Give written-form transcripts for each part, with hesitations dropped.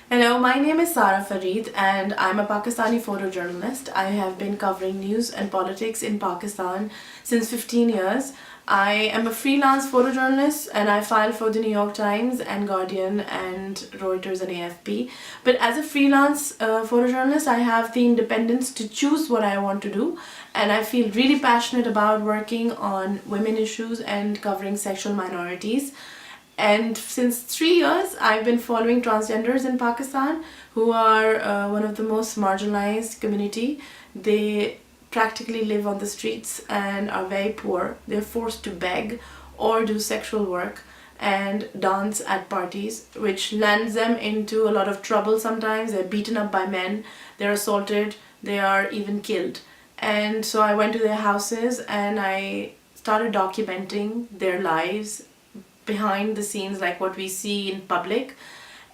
Hello, my name is Sara Farid and I'm a Pakistani photojournalist. I have been covering news and politics in Pakistan since 15 years. I am a freelance photojournalist and I file for the New York Times and Guardian and Reuters and AFP. But as a freelance photojournalist, I have the independence to choose what I want to do, and I feel really passionate about working on women issues and covering sexual minorities. And since 3 years, I've been following transgenders in Pakistan, who are one of the most marginalized community. They practically live on the streets and are very poor. They're forced to beg or do sexual work and dance at parties, which lands them into a lot of trouble sometimes. They're beaten up by men, they're assaulted, they are even killed. And so I went to their houses and I started documenting their lives behind the scenes, like what we see in public,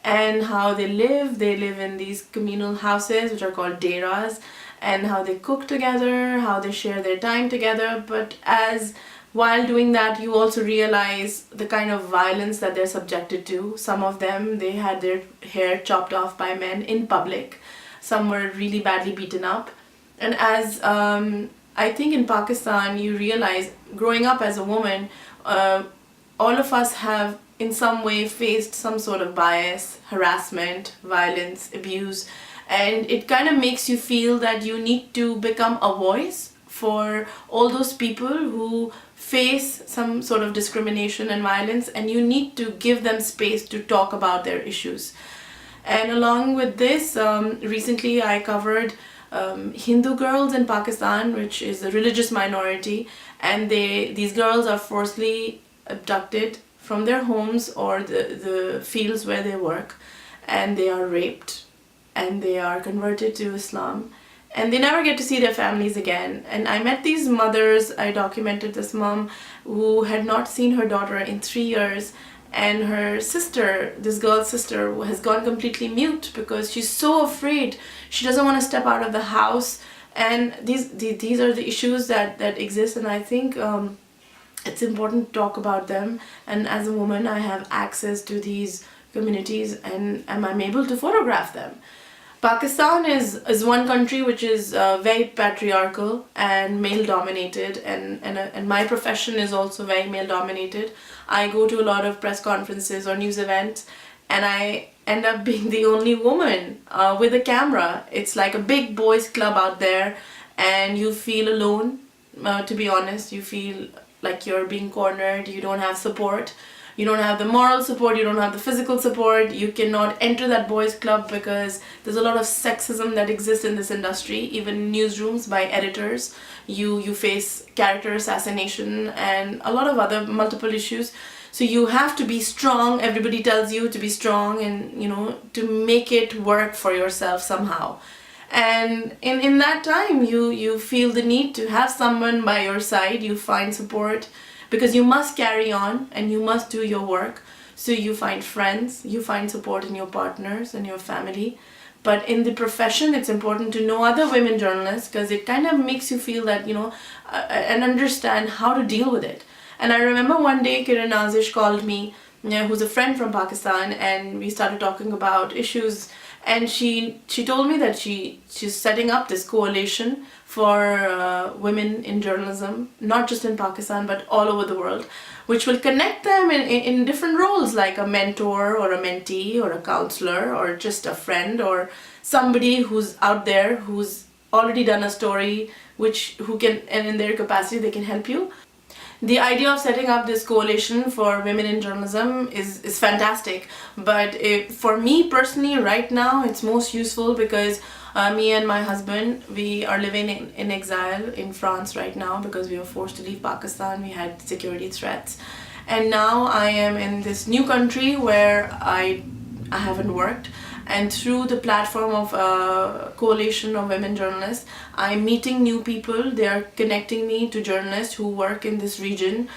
and how they live. They live in these communal houses which are called deras, and how they cook together, how they share their time together. But as while doing that, you also realize the kind of violence that they're subjected to. Some of them, they had their hair chopped off by men in public. Some were really badly beaten up. And as I think in Pakistan, you realize growing up as a woman, all of us have in some way faced some sort of bias, harassment, violence, abuse, and it kind of makes you feel that you need to become a voice for all those people who face some sort of discrimination and violence, and you need to give them space to talk about their issues. And along with this, recently I covered Hindu girls in Pakistan, which is a religious minority, and these girls are forcibly abducted from their homes or the fields where they work, and they are raped and they are converted to Islam, and they never get to see their families again. And I met these mothers. I documented this mom who had not seen her daughter in 3 years, and her sister, this girl's sister, has gone completely mute because she's so afraid. She doesn't want to step out of the house. And these are the issues that exist, and I think it's important to talk about them. And as a woman, I have access to these communities, and I'm able to photograph them. Pakistan is one country which is very patriarchal and male dominated, and my profession is also very male dominated. I go to a lot of press conferences or news events, and I end up being the only woman with a camera. It's like a big boys club out there, and you feel alone. To be honest, you feel like you're being cornered. You don't have support, you don't have the moral support, you don't have the physical support. You cannot enter that boys club because there's a lot of sexism that exists in this industry. Even in newsrooms, by editors, you face character assassination and a lot of other multiple issues. So you have to be strong. Everybody tells you to be strong, and to make it work for yourself somehow. And in that time, you feel the need to have someone by your side. You find support because you must carry on and you must do your work. So you find friends, you find support in your partners and your family. But in the profession, it's important to know other women journalists, because it kind of makes you feel that, and understand how to deal with it. And I remember one day Kiran Nazish called me, who's a friend from Pakistan, and we started talking about issues. And she told me that she's setting up this coalition for women in journalism, not just in Pakistan but all over the world, which will connect them in different roles, like a mentor or a mentee or a counselor or just a friend or somebody who's out there who's already done a story, who can, and in their capacity they can help you. The idea of setting up this coalition for women in journalism is fantastic, but for me personally right now it's most useful because me and my husband, we are living in exile in France right now because we were forced to leave Pakistan. We had security threats, and now I am in this new country where I haven't worked. And through the platform of a coalition of women journalists, I'm meeting new people. They are connecting me to journalists who work in this region,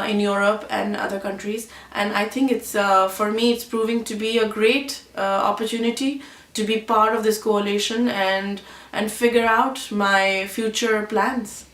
in Europe and other countries. And I think it's for me, it's proving to be a great opportunity to be part of this coalition and figure out my future plans.